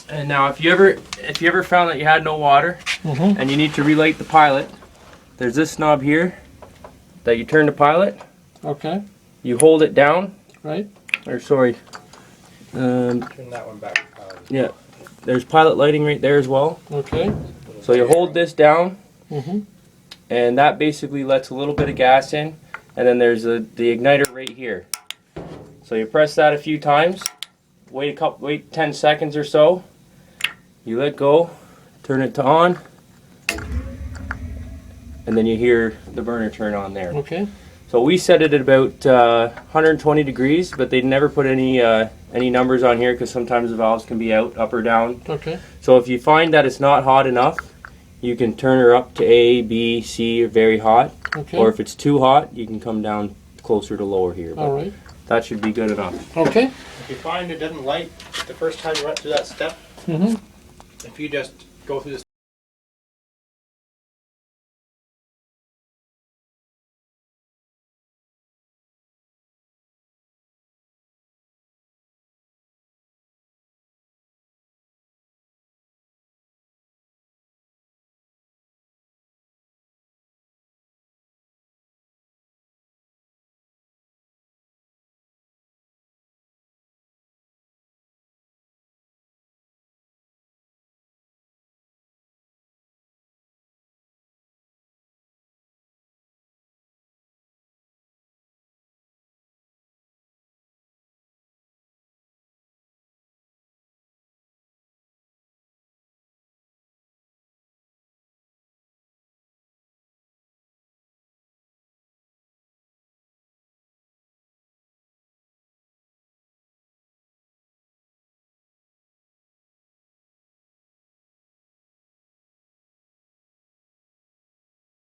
And now if you ever found that you had no water and you need to relight the pilot, there's this knob here that you turn the pilot. Okay. You hold it down. Right. Or sorry. Turn that one back. Yeah. There's pilot lighting right there as well. Okay. So you hold this down, Mm-hmm. and that basically lets a little bit of gas in, and then there's the igniter right here. So you press that a few times, wait 10 seconds or so, you let go, turn it to on, and then you hear the burner turn on there. Okay. So we set it at about 120 degrees, but they never put any numbers on here because sometimes the valves can be out, up or down. Okay. So if you find that it's not hot enough, you can turn her up to A, B, C, or very hot. Okay. Or if it's too hot, you can come down closer to lower here. But all right. that should be good enough. Okay. If you find it doesn't light the first time you went through that step, Mm-hmm. if you just go through this